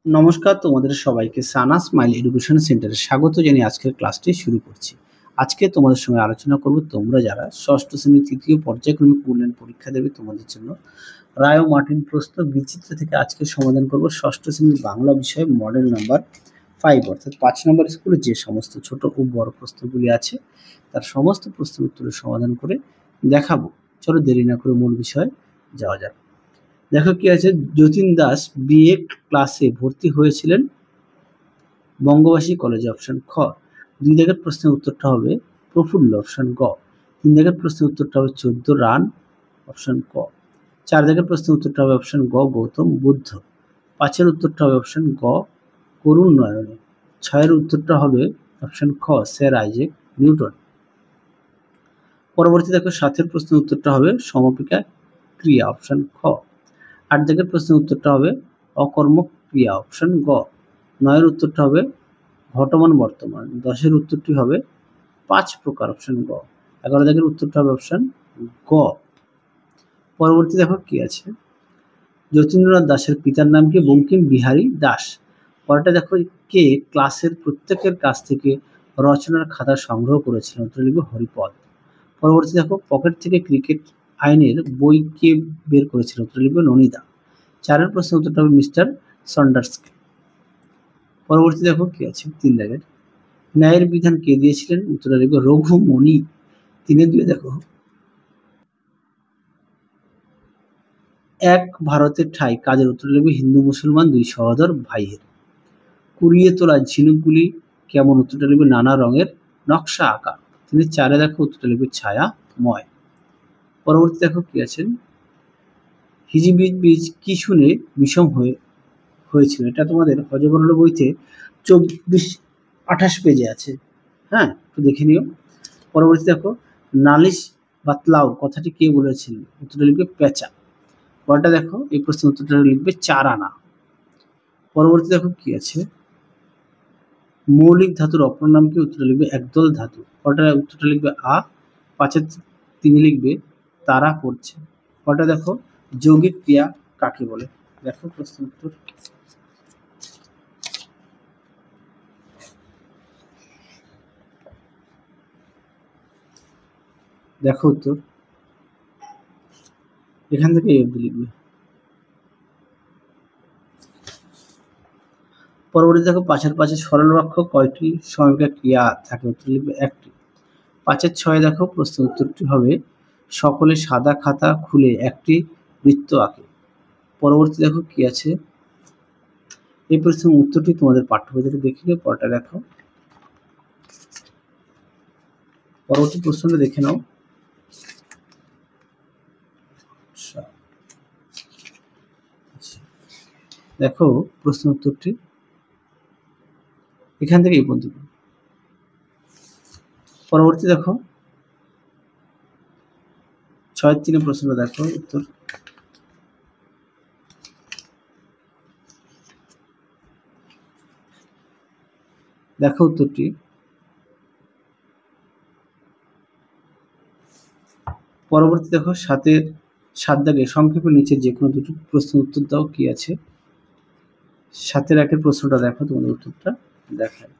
নমস্কার তোমাদের সবাইকে সানা স্মাইল এডুকেশন সেন্টারে স্বাগত জানিয়ে আজকের ক্লাসটি শুরু করছি। আজকে তোমাদের সঙ্গে আলোচনা করব তোমরা যারা ষষ্ঠ শ্রেণী তৃতীয় পর্যায়ক্রমিক মূল্যায়ন পরীক্ষা দেবে তোমাদের জন্য রায় ও মার্টিন প্রশ্ন বিচিত্র থেকে আজকে সমাধান করব ষষ্ঠ শ্রেণীর বাংলা বিষয়ে মডেল নাম্বার 5 অর্থাৎ 5 নম্বর স্কুলে যে সমস্ত ছোট ও বড় প্রশ্নগুলি আছে তার সমস্ত প্রশ্নের উত্তরের সমাধান করে দেখাবো। চলো দেরি না করে মূল বিষয়ে যাওয়া যাক। দেখো কি আছে, যতীন দাস বিএ ক্লাসে ভর্তি হয়েছিলেন বঙ্গবাসী কলেজে। অপশন খ। 2 দাগের প্রশ্নের উত্তরটা হবে প্রফুল্ল। অপশন গ। 3 দাগের প্রশ্নের উত্তরটা হবে 14 রান। অপশন ক। 4 দাগের প্রশ্নের উত্তরটা হবে অপশন গ গৌতম বুদ্ধ। 5-এর উত্তরটা হবে অপশন গ করুণ নয়নে। 6-এর উত্তরটা হবে অপশন খ স্যার আইজ্যাক নিউটন। পরবর্তী দেখো 7-এর প্রশ্নের উত্তরটা হবে সমাপিকা ক্রিয়া। অপশন খ। 8 দাগের প্রশ্নের উত্তরটা হবে অকর্মক ক্রিয়া। অপশন গ। 9-এর উত্তরটা হবে ঘটমান বর্তমান। 10-এর উত্তরটি হবে 5 প্রকার। অপশন গ। 11 দাগের উত্তরটা হবে অপশন গ। পরবর্তী দেখো কি আছে, যতীন্দ্রনাথ দাশের পিতার নাম কি? বঙ্কিম বিহারী দাস। পরেরটা দেখো, কে ক্লাসের প্রত্যেকের কাছ থেকে রচনার খাতা সংগ্রহ করেছিলেন? উত্তর লিখবে হরিপদ। পরবর্তী দেখো, পকেট থেকে ক্রিকেট আইনের বই কে বের করেছিল? উত্তর লিখবে ননিদা। 4-এর প্রশ্নের উত্তরটা হবে মিস্টার সন্ডার্সকে। পরবর্তী দেখো কি আছে 3 দাগের, ন্যায়ের বিধান কে দিয়েছিলেন? উত্তরটা লিখবে রঘুমণি। 3-2 দেখো, এক ভারতের ঠাঁই কাজের? উত্তর লিখবে হিন্দু মুসলমান 2 সহোদর ভাইয়ের। কুড়িয়ে তোলা ঝিনুকগুলি কেমন? উত্তরটা লিখবে নানা রঙের নকশা আঁকা। 4-এ দেখো উত্তরটা লিখবে ছায়াময়। পরবর্তী দেখো কি আছেন, হিজিবিজ কি শুনে বিষম হয়েছিল? এটা তোমাদের হজবরল বইতে 24-28 পেজে আছে। হ্যাঁ, একটু দেখে নিও। পরবর্তী দেখো, নালিশ বাতলাও কথাটি কে বলেছিলেন? উত্তরটা লিখবে পেঁচা। পরেরটা দেখো, এই প্রশ্নের উত্তরটা লিখবে 4 আনা। পরবর্তী দেখো কি আছে, মৌলিক ধাতুর অপর নাম কি? উত্তরটা লিখবে একদল ধাতু। পরেরটা উত্তরটা লিখবে আ। 5-এর 3 লিখবে তারা পড়ছে। পরেরটা দেখো, যৌগিক ক্রিয়া কাকে বলে? দেখো প্রশ্ন উত্তর। দেখো উত্তর, এখান থেকে এই অবধি লিখবে। পরবর্তী দেখো, 5-এর 5-এ সরল বাক্য কয়টি সমাপিকা ক্রিয়া থাকে? উত্তর লিখবে 1টি। 5-এর 6 দেখো প্রশ্ন উত্তরটি হবে সকলে সাদা খাতা খুলে একটি বৃত্ত আঁকে। পরবর্তী দেখো কি আছে, এই প্রশ্নের উত্তরটি তোমাদের পাঠ্য বই থেকে দেখে নিও। পরটা দেখো, পরবর্তী প্রশ্নটা দেখে নাও। দেখো প্রশ্ন উত্তরটি এখান থেকে এই পর্যন্ত। পরবর্তী দেখো 6-এর 3 প্রশ্নটা দেখো উত্তর। দেখো উত্তরটি, পরবর্তী দেখো 7 দাগে সংক্ষেপে নিচে যে কোনো দুটি প্রশ্নের উত্তর দাও। কি আছে 7-এর 1-এর প্রশ্নটা দেখো, তোমাদের উত্তরটা দেখায়।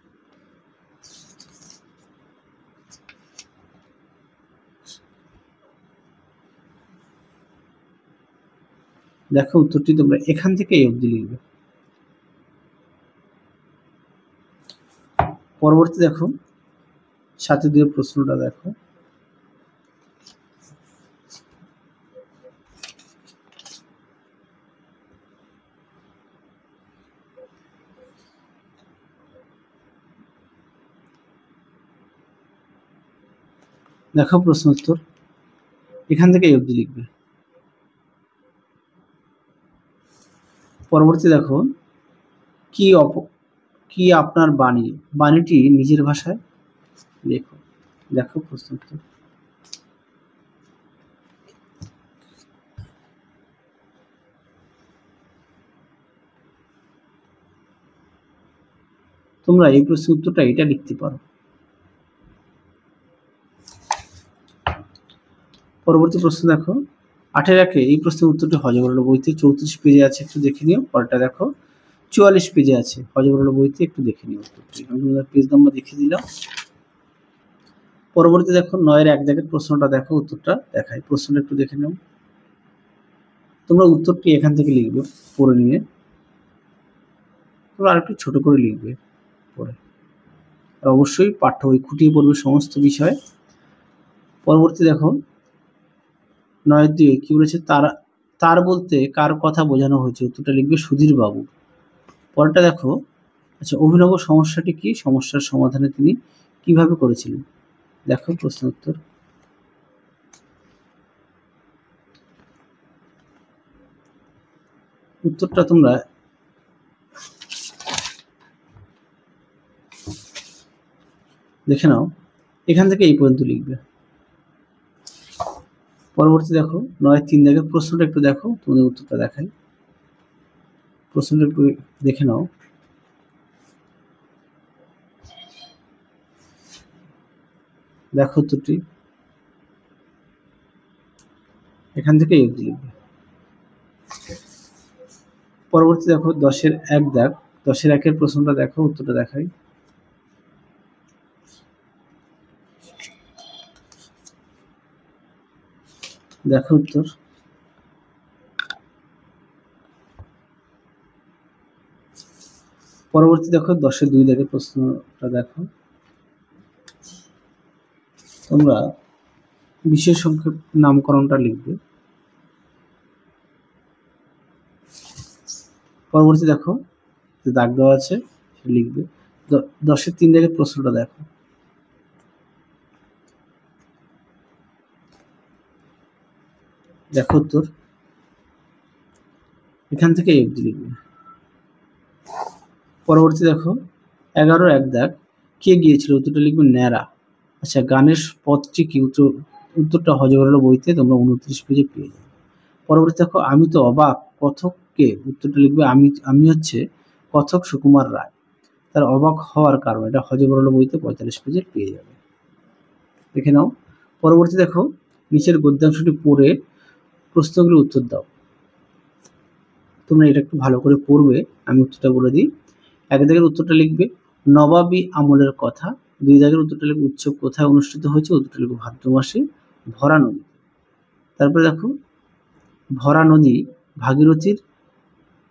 দেখো উত্তরটি তোমরা এখান থেকে এই অবধি লিখবে। পরবর্তী দেখো 7-এর 2 প্রশ্নটা দেখো, দেখো প্রশ্ন উত্তর এখান থেকে এই অবধি লিখবে। পরবর্তী দেখো, কি আপনার বাণী? বাণীটি নিজের ভাষায় লেখো। দেখো প্রশ্ন উত্তর। তোমরা এই প্রশ্নের উত্তরটা এটা লিখতে পারো। পরবর্তী প্রশ্ন দেখো 8-এর 1-এ এই প্রশ্নের উত্তরটি হজবরল বইতে 34 পেজে আছে, একটু দেখে নিও। পরেরটা দেখো, 44 পেজে আছে হযবরল বইতে, একটু দেখে নিও উত্তরটি। আমি তোমাদের পেজ নাম্বার দেখিয়ে দিলাম। পরবর্তী দেখো 9 এর 1 দাগের প্রশ্নটা দেখো, উত্তরটা দেখাই। প্রশ্নটা একটু দেখে নাও। তোমরা উত্তরটি এখান থেকে লিখবে পড়ে নিয়ে, তোমরা আরেকটু ছোট করে লিখবে পড়ে, আর অবশ্যই পাঠ্য বই খুঁটিয়ে পড়বে সমস্ত বিষয়। পরবর্তী দেখো 9-2 কি বলেছে, তার বলতে কার কথা বোঝানো হয়েছে, উত্তরটা লিখবে সুধীর বাবু। পরেরটা দেখো, আচ্ছা অভিনব সমস্যাটি কি, সমস্যার সমাধানে তিনি কিভাবে করেছিলেন, দেখো প্রশ্ন উত্তর। উত্তরটা তোমরা দেখে নাও, এখান থেকে এই পর্যন্ত লিখবে। পরবর্তী দেখো 9-3 দাগের প্রশ্নটা একটু দেখো, তোমাদের উত্তরটা দেখাই। প্রশ্নটা একটু দেখে নাও। দেখো উত্তরটি এখান থেকে এই লিখবে। পরবর্তী দেখো 10-এর 1 দাগ, 10-এর 1-এর প্রশ্নটা দেখো, উত্তরটা দেখাই। দেখো উত্তর। পরবর্তী দেখো 10-এর 2 দাগের প্রশ্নটা দেখো, তোমরা বিশেষ সংক্ষেপ নামকরণটা লিখবে। পরবর্তী দেখো দাগ দেওয়া আছে লিখবে। 10-এর 3 দাগের প্রশ্নটা দেখো, দেখো উত্তর এখান থেকে এই অবধি লিখবে। পরবর্তী দেখো 11-র 1 দাগ, কে গিয়েছিল, উত্তরটা লিখবে ন্যাড়া। আচ্ছা গানের পদটি কি, উত্তরটা হযবরল বইতে তোমরা 29 পেজে পেয়ে যাবে। পরবর্তী দেখো আমি তো অবাক, কথক কে, উত্তরটা লিখবে আমি হচ্ছে কথক সুকুমার রায়। তার অবাক হওয়ার কারণ, এটা হযবরল বইতে 45 পেজে পেয়ে যাবে, দেখে নাও। পরবর্তী দেখো নিচের গদ্যাংশটি পড়ে প্রশ্নগুলোর উত্তর দাও। তোমরা এটা একটু ভালো করে পড়বে, আমি উত্তরটা বলে দিই। 1 দাগের উত্তরটা লিখবে নবাবী আমলের কথা। 2 দাগের উত্তরটা লিখবে উৎসব কোথায় অনুষ্ঠিত হয়েছে, উত্তরটা লিখবে ভাদ্র মাসে ভরা নদী। তারপরে দেখো ভরা নদী ভাগীরথীর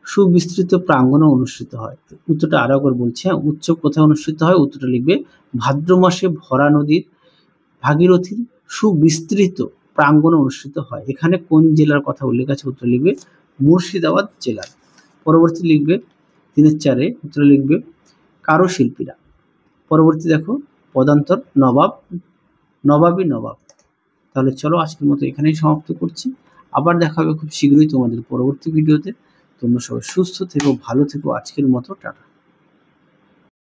সুবিস্তৃত প্রাঙ্গণে অনুষ্ঠিত হয়, উত্তরটা আরো একবার বলছি। উৎসব কোথায় অনুষ্ঠিত হয়, উত্তরটা লিখবে ভাদ্র মাসে ভরা নদীর ভাগীরথীর সুবিস্তৃত প্রাঙ্গণে অনুষ্ঠিত হয়। এখানে কোন জেলার কথা উল্লেখ আছে, উত্তর লিখবে মুর্শিদাবাদ জেলার। পরবর্তী লিখবে 3-4 উত্তর লিখবে কারুশিল্পীরা। পরবর্তী দেখো পদান্তর নবাবী নবাব। তাহলে চলো আজকের মতো এখানেই সমাপ্ত করছি, আবার দেখা হবে খুব শীঘ্রই তোমাদের পরবর্তী ভিডিওতে। তোমরা সবাই সুস্থ থেকো, ভালো থেকো, আজকের মতো টাটা।